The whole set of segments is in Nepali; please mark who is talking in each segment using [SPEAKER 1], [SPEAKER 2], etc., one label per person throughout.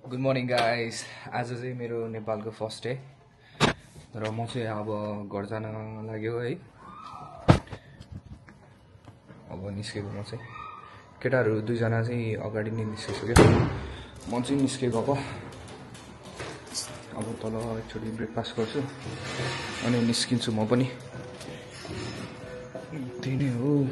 [SPEAKER 1] Good morning guys. आज चाहिँ मेरो नेपालको फर्स्ट डे र म चाहिँ अब घर जान लाग्यो है। अब निस्केको म चाहिँ केटाहरू दुईजना चाहिँ अगाडि नै निस्किसक्यो, म चाहिँ निस्केको अब तल एकचोटि ब्रेकफास्ट गर्छु अनि निस्किन्छु म पनि। त्यही नै हो।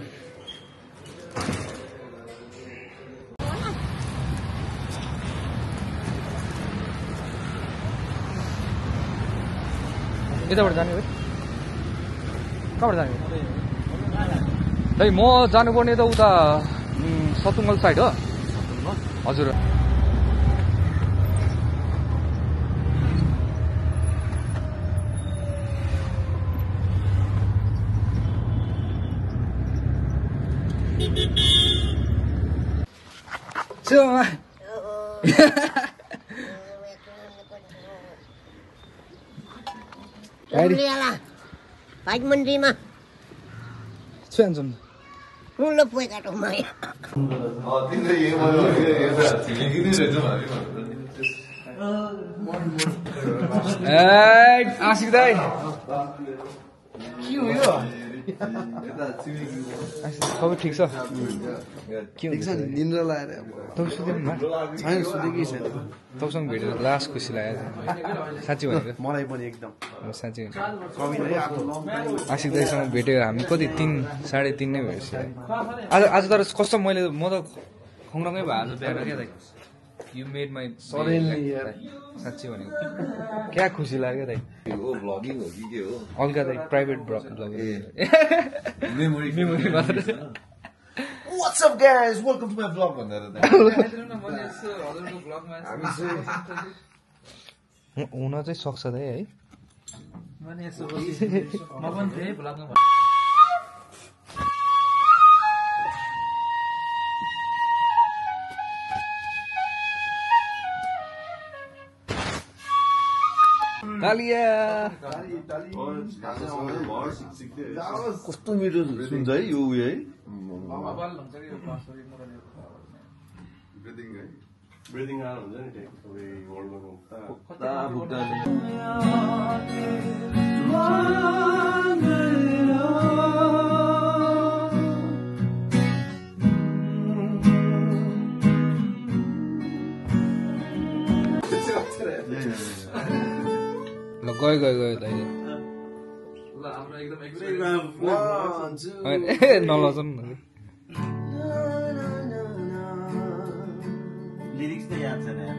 [SPEAKER 1] यताबाट जाने हो? कहाँबाट जाने? दाइ म जानुपर्ने त उता सतुङ्गल साइड हो। हजुर
[SPEAKER 2] Pak Menteri mah.
[SPEAKER 1] Suan zum.
[SPEAKER 2] Lu lepas kat rumah ya.
[SPEAKER 3] Oh, tinggal yang mana? Ini saja lah.
[SPEAKER 1] आशिक दाई
[SPEAKER 3] के हो यो?
[SPEAKER 1] खबर ठिक छ? के
[SPEAKER 3] ठिक छ नि, निन्द्रा लाएर
[SPEAKER 1] तपाईँ सुत्नु
[SPEAKER 3] छैन, सुतेकै छैन।
[SPEAKER 1] तपाईँसँग भेटेर लास्ट खुसी लाग्यो साँच्ची भनेको।
[SPEAKER 3] मलाई पनि एकदम
[SPEAKER 1] साँच्ची
[SPEAKER 3] कविलाई
[SPEAKER 1] आशिक दाईसँग भेट्यो हामी कति 3-3:30 नै भएपछि आज तर कस्तो म त खङरङै भयो आज बिहान क्या दाइ। यु मेड माई साँच्ची भनेको क्या खुसी लाग्यो दाइ।
[SPEAKER 3] भ्लगिङ हो कि के हो?
[SPEAKER 1] अल्का दाइ प्राइभेट ब्लग
[SPEAKER 3] मेमोरी
[SPEAKER 1] मात्र।
[SPEAKER 3] What's up guys? Welcome to my vlog भनेर
[SPEAKER 1] हुन चाहिँ सक्छ दाइ है।
[SPEAKER 3] कस्तो मिठो सुन्छ है यो उयो है। ब्रिदिङ आउट हुन्छ नि
[SPEAKER 1] ल गयो दाइले नलजाउँ न।
[SPEAKER 4] लिरिक्स त याद छैन यार।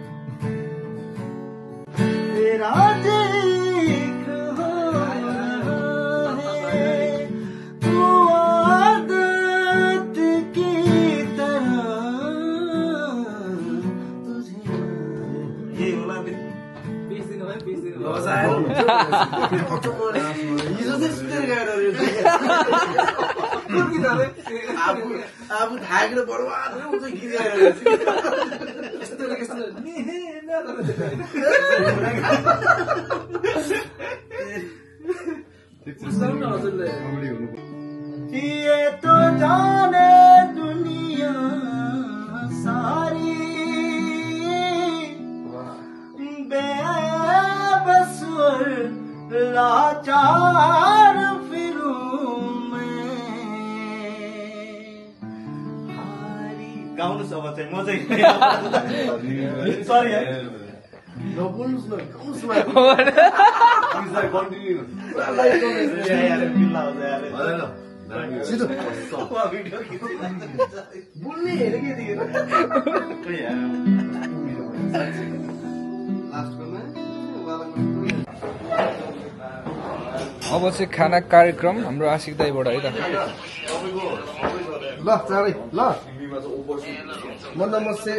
[SPEAKER 3] अब थाकेर बर्बाद हुन्छ गीत गाएर
[SPEAKER 4] ये तो जाने दुनिया सारी बेबस और लाचार फिरूं मैं। गाउनुहोस् अब चाहिँ म चाहिँ सरी है
[SPEAKER 3] नबोल्नुस् न, गाउनुहोस् न। बोल्ने हेरेकै थिएन।
[SPEAKER 1] अब चाहिँ खाना कार्यक्रम हाम्रो आशिक दाईबाट है त।
[SPEAKER 3] ल चाँडै ल नमस्ते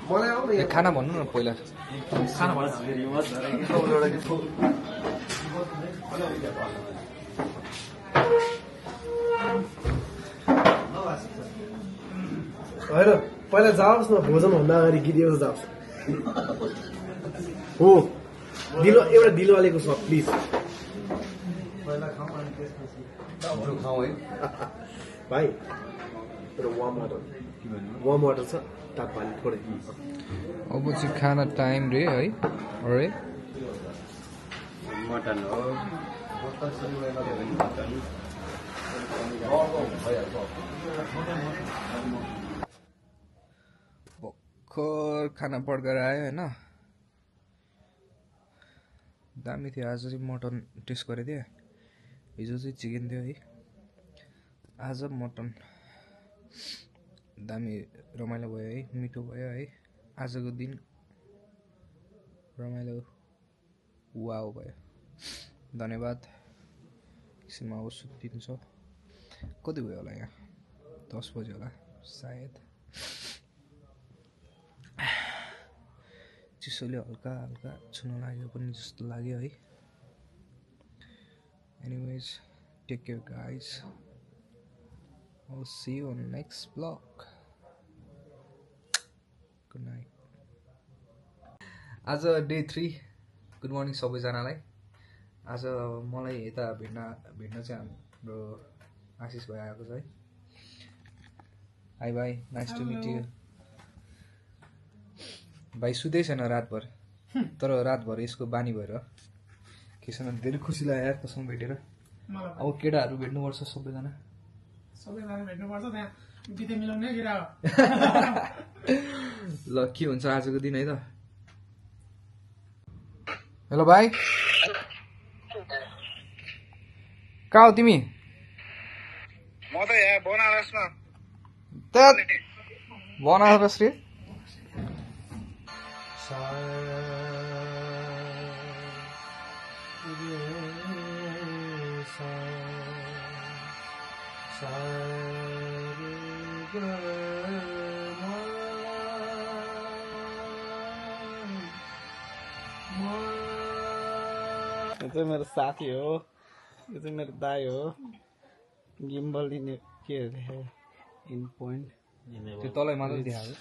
[SPEAKER 3] मलाई आउनु
[SPEAKER 1] खाना भन्नु न पहिला।
[SPEAKER 5] होइन पहिला जाओस् न, भोजन भन्दा अगाडि गीत एउटा जाओस् हो। एउटा दिलवालेको सक प्लिज।
[SPEAKER 3] खाउँ है
[SPEAKER 5] भाइ एउटा वार्म वाटर वार्म वाटर छ तातो पानी थोरै
[SPEAKER 1] अब चाहिँ खाना टाइम रे है अरे
[SPEAKER 3] मटन हो
[SPEAKER 1] भर्खर खाना पड्काएर आयो होइन दामी थियो आज चाहिँ मटन टेस्ट गरेको थिएँ हिजो चाहिँ चिकन थियो है आज मटन दामी रमाइलो भयो है मिठो भयो है आजको दिन रमाइलो वाउ भयो धन्यवाद एकछिनमा अब सुत्दिन्छ कति भयो होला यहाँ 10 बज्यो होला सायद चिसोले हल्का हल्का छुन लाग्यो पनि जस्तो लाग्यो है anyways take care guys I'll see you on next vlog. Good night. आज डे 3 गुड मर्निङ सबैजनालाई आज मलाई यता भेट्न चाहिँ हाम्रो आशिष भाइ आएको छ है हाई भाइ नाइस टु मिट यु भाइ सुत्दै छैन रातभर तर रातभर यसको बानी भएर के छैन धेरै खुसी लाग्यो यार कसम भेटेर अब केटाहरू भेट्नुपर्छ सबैजना
[SPEAKER 6] भेट्नुपर्छ त्यहाँ बिते मिलाउने गिरा
[SPEAKER 1] ल के हुन्छ आजको दिन है त हेलो भाइ कहाँ हो तिमी
[SPEAKER 7] म त यहाँ बनारसमा
[SPEAKER 1] बनारस रे
[SPEAKER 6] यो चाहिँ मेरो साथी हो यो चाहिँ मेरो दाइ हो गिम्बल दिने के अरे इन पोइन्ट
[SPEAKER 1] त्यो तलै मात्रै देखाएको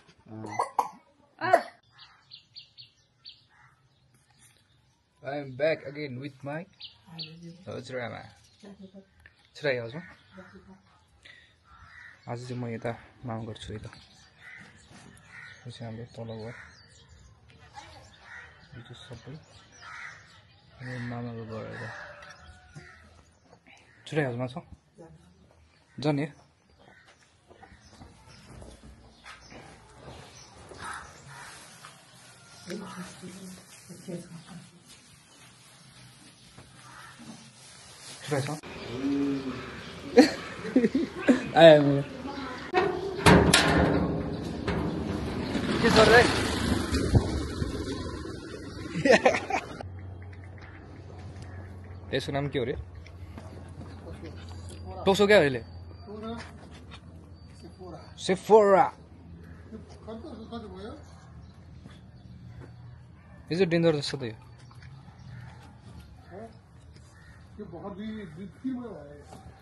[SPEAKER 1] I am back again with my drama. Today also. आज चाहिँ म यता माम गर्छु है त पछि हाम्रो तल भयो यो सबै मामाको गरेर छुट्टै हाउसमा छ जाने छुट्टै छ
[SPEAKER 6] आयो
[SPEAKER 1] के सर रे त्यसको नाम के हो रे टोसो क्या हो यसले सेफोरा यो चाहिँ डेन्जर जस्तो त यो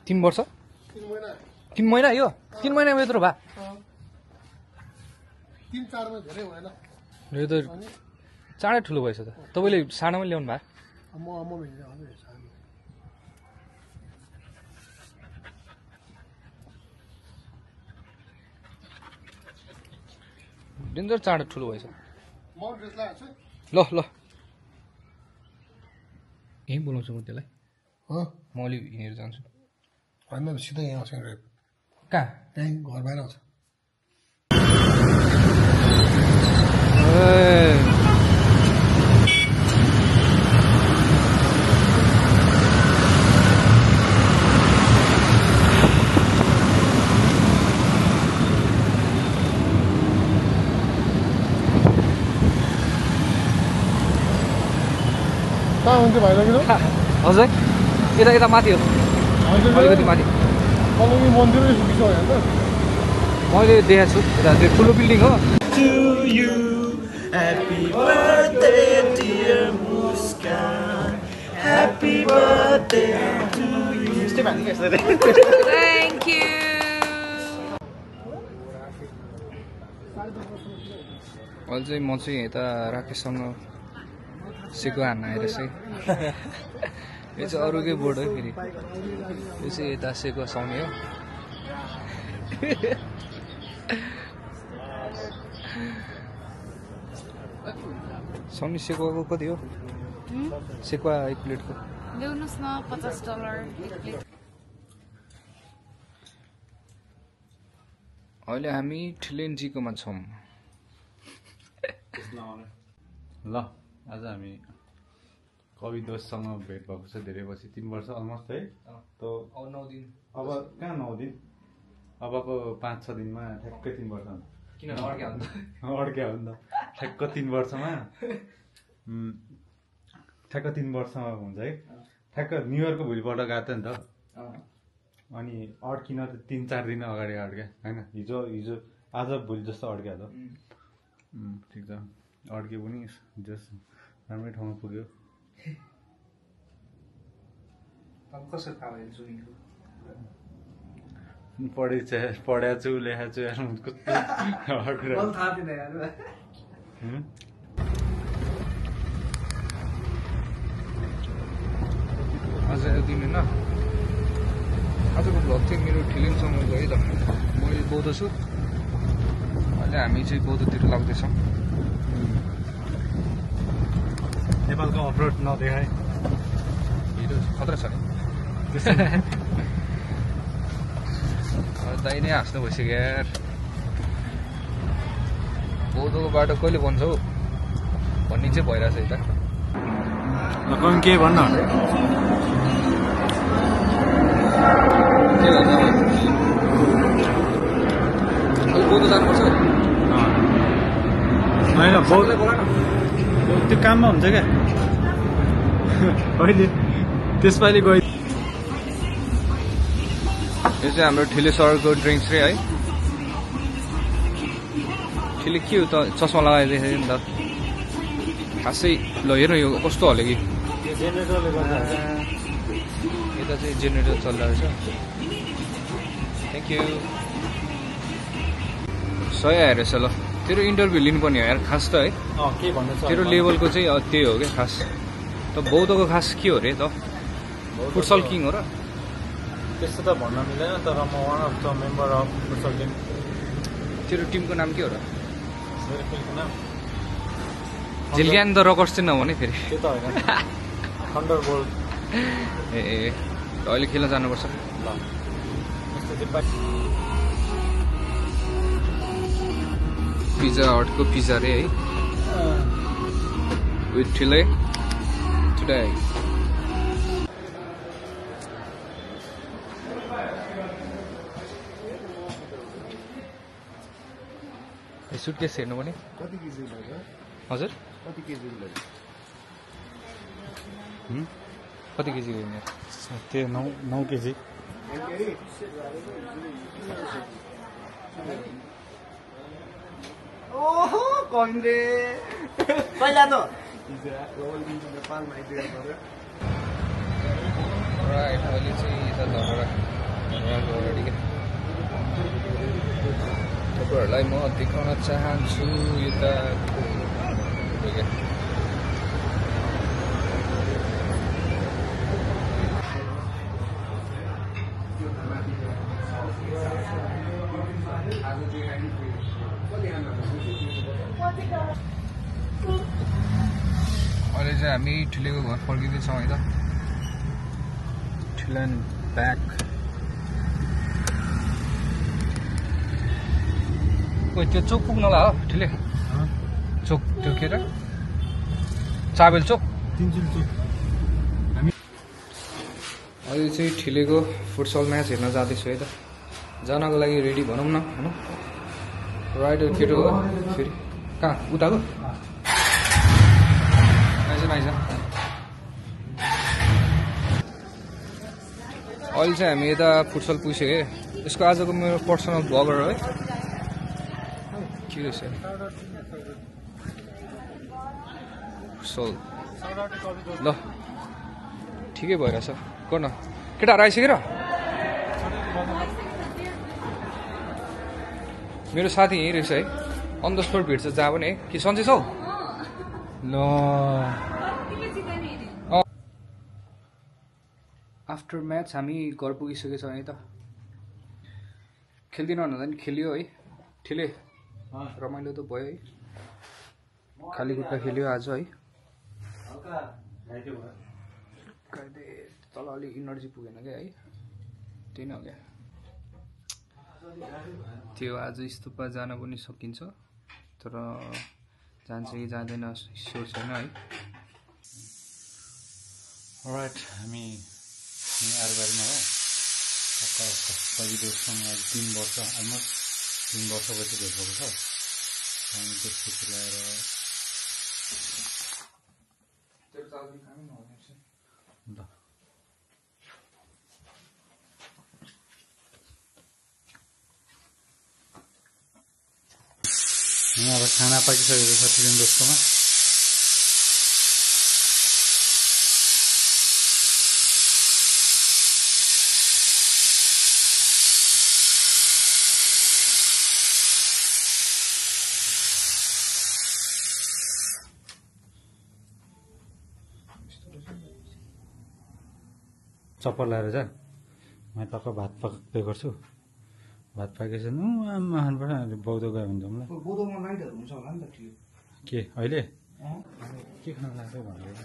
[SPEAKER 1] 3 वर्ष 3 महिना यो 3 महिनामा यत्रो भा
[SPEAKER 5] 3-4 मा धेरै भएन
[SPEAKER 1] यो त चाँडै ठुलो भएछ त तपाईँले सानोमा ल्याउनु भयो डेन्जर चाँडो ठुलो भएछ ल ल यहीँ बोलाउँछु म त्यसलाई म अलि हिँडेर जान्छु
[SPEAKER 5] होइन सिधै यहाँ आउँछ
[SPEAKER 1] कहाँ
[SPEAKER 5] त्यहीँ घर बाहिर आउँछ
[SPEAKER 3] कहाँ हुन्थ्यो भाइ लगिनु
[SPEAKER 1] हजुर यता यता माथि हो अलिकति माथि
[SPEAKER 3] कलङ्गी मन्दिरै सुकिसक्यो होइन
[SPEAKER 1] मैले देखाएको छु यता त्यो ठुलो बिल्डिङ हो
[SPEAKER 8] Thank you.
[SPEAKER 1] अहिले चाहिँ म चाहिँ यता राकेशसँग सेको हान्न आएर चाहिँ यो चाहिँ अरूकै बोर्ड हो फेरि यो चाहिँ यता सेको सुहाउने हो सनी सेकुवाको कति हो सेकुवा एक प्लेटको
[SPEAKER 8] ल्याउनुहोस् न $50 एक प्लेट
[SPEAKER 1] अहिले हामी ठिलेन्जीकोमा छौँ
[SPEAKER 9] ल आज हामी कवि दोषसँग भेट भएको छ धेरै पछि 3 वर्ष अलमोस्ट है तो
[SPEAKER 1] 9 दिन
[SPEAKER 9] अब कहाँ 9 दिन अबको 5-6 दिनमा ठ्याक्कै 3 वर्ष
[SPEAKER 1] किन अड्क्या हो
[SPEAKER 9] अड्क्या हो नि त ठ्याक्क 3 वर्षमा ठ्याक्क 3 वर्षमा हुन्छ है ठ्याक्क न्यु इयरको भोलिपल्ट गएको थियो नि त अनि अड्किन त 3-4 दिन अगाडि अड्क्या होइन हिजो आज भोलि जस्तो अड्क्या त ठिक छ अड्के पनि जस राम्रै ठाउँमा पुग्यो
[SPEAKER 1] कसरी थाहा भयो जुनीको
[SPEAKER 9] पढ्या छु लेखा छु
[SPEAKER 1] थाहा थिएन यार आज दिन होइन आजको भ्लग चाहिँ मेरो ठिलिङसँग गयो है त मैले बौद्ध छु अहिले हामी चाहिँ बौद्धतिर लाग्दैछौँ
[SPEAKER 9] नेपालको अफरोड नदेखाए
[SPEAKER 1] हिरो खतरा छ नि दाइ नै हाँस्नु भइसक्यो यार बौद्धको बाटो कहिले बन्छ हौ भन्ने चाहिँ भइरहेछ यता
[SPEAKER 9] के भन्न
[SPEAKER 1] बौद्ध जानुपर्छ
[SPEAKER 9] होइन त्यो काममा हुन्छ क्या अहिले त्यसपालि गइ
[SPEAKER 1] यो चाहिँ हाम्रो ठिले सरको ड्रिङ्क्स रे है ठिले के हो त चस्मा लगाइदिएको नि त खासै ल हेर्नु यो कस्तो हल्यो कि यता चाहिँ जेनेरेटर चलिरहेको छ थ्याङ्क यू सही आएर रहेछ ल तेरो इन्टरभ्यू लिनुपर्ने हो यार खास त है
[SPEAKER 9] के भन्नु
[SPEAKER 1] तेरो लेभलको चाहिँ त्यही हो क्या खास त बौद्धको खास के हो रे त फुटसल किङ हो र
[SPEAKER 9] त्यस्तो त भन्न मिलेन तर म one of the member of futsal team
[SPEAKER 1] तेरो टिमको नाम के हो र
[SPEAKER 9] मेरो टिमको नाम
[SPEAKER 1] झिल्क्यान त रकर्स चाहिँ नभने फेरि
[SPEAKER 9] त्यो त होइन थन्डर बोल्ट
[SPEAKER 1] ए अहिले खेल्न जानुपर्छ
[SPEAKER 9] ल यस्तो चाहिँ
[SPEAKER 1] पिज्जा हटको पिज्जा रे है विथ ठिले टुडे सुटकेस हेर्नु भने
[SPEAKER 5] कति केजी भयो
[SPEAKER 1] हजुर
[SPEAKER 5] कति केजी भयो
[SPEAKER 1] कति केजी हेर्ने
[SPEAKER 9] त्यो 9 केजी
[SPEAKER 6] ओहो कमरे पहिला त
[SPEAKER 1] राइट अहिले चाहिँ यता धनराको अगाडि क्या तपाईँहरूलाई म देखाउन चाहन्छु यता क्या अहिले चाहिँ हामी ठुलेको घर फर्किँदैछौँ है त ठुलन ब्याक कोही त्यो चोक पुग्नला हो ठुले चोक त्यो के र चाबेल चोक अहिले चाहिँ ठिलेको फुटसल म्याच हेर्न जाँदैछु है त जानको लागि रेडी भनौँ न होइन राइडर केटो हो फेरि कहाँ उताको आइज अहिले चाहिँ हामी यता फुटसल पुगिसक्यो यसको आजको मेरो पर्सनल ब्लगर है के रहेछ फुटसल ल ठिकै भइरहेछ गर्न केटाहरू आइसक्यो र मेरो साथी यहीँ रहेछ है अन द स्पोट भेट्छ जहाँ पनि है कि सन्चै छौ ल आफ्टर म्याच हामी घर पुगिसकेछौँ है त खेल्दिनँ भन्दा पनि खेलियो है ठिले रमाइलो त भयो है खाली खुट्टा खेल्यो आज है
[SPEAKER 9] हल्का घाइते भयो
[SPEAKER 1] कहिले तल अलि इनर्जी पुगेन क्या है त्यही नै हो क्या त्यो आज स्तूपा जान पनि सकिन्छ तर जान्छ कि जाँदैन स्योर छैन है
[SPEAKER 9] राइट हामी आरबारीमा हो कविदेशसँग 3 वर्ष अलमोस्ट 3 वर्षपछि भेट भएको छ अनि त्यसपछि ल्याएर ल यहाँ अब खाना पाकिसकेको छ तिन दोस्तोमा चप्पल लगाएर जा म टक्क भात पकाउँदै गर्छु भात पाकेपछि आमा खानुपर्छ बौद्ध गयो भने जाउँला
[SPEAKER 1] बौद्धमा लाइटहरू हुन्छ होला नि त ठिक
[SPEAKER 9] के अहिले के खानु लाग्छ भनेर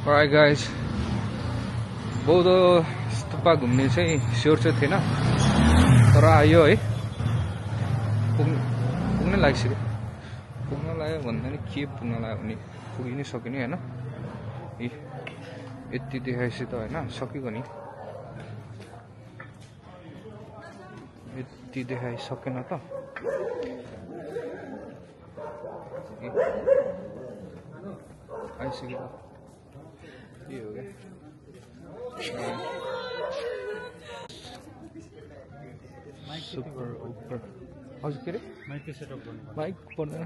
[SPEAKER 1] Alright guys, बौद्ध स्तूपा घुम्ने चाहिँ स्योर चाहिँ थिएन तर आयो है पुग्न लागिसक्यो पुग्न लाग्यो भन्दा नि के पुग्न लाग्यो भने पुगि नै सक्यो नि होइन यति देखाएपछि त होइन सकेको नि यति देखाइसकेन त आइसक्यो के हो क्या सुपर उपर हजुर के अरे
[SPEAKER 9] माइक सेटअप गर्नु
[SPEAKER 1] बाइक पर्दैन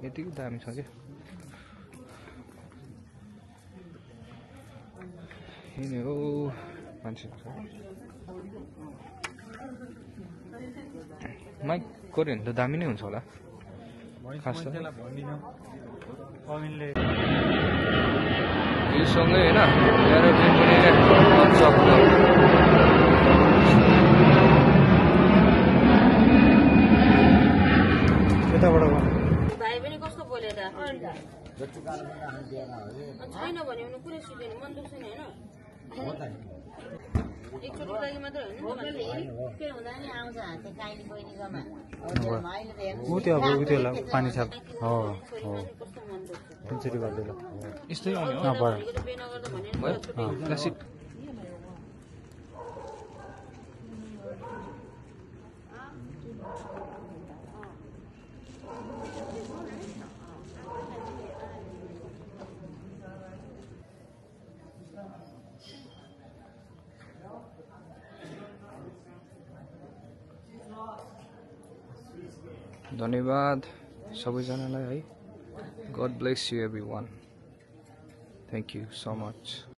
[SPEAKER 1] यतिकै दामी छ क्या यिनी हो मान्छे माइक गऱ्यो भने त दामी नै हुन्छ होला खास त यो सँगै होइन एरोप्लेन पनि
[SPEAKER 9] यताबाट
[SPEAKER 2] भाइ पनि कस्तो बोले त छैन भने पुरै सुकेन मन दुख्छ नि होइन एकचोटिको लागि मात्र
[SPEAKER 9] ऊ त्यो अब ऊ त्यो पानी छाप हो हो तिनचोटि गर्दै ल
[SPEAKER 1] यस्तै आउने हो
[SPEAKER 9] भयो
[SPEAKER 1] भयो क्लासिक धन्यवाद सबैजनालाई है God bless you everyone. Thank you so much.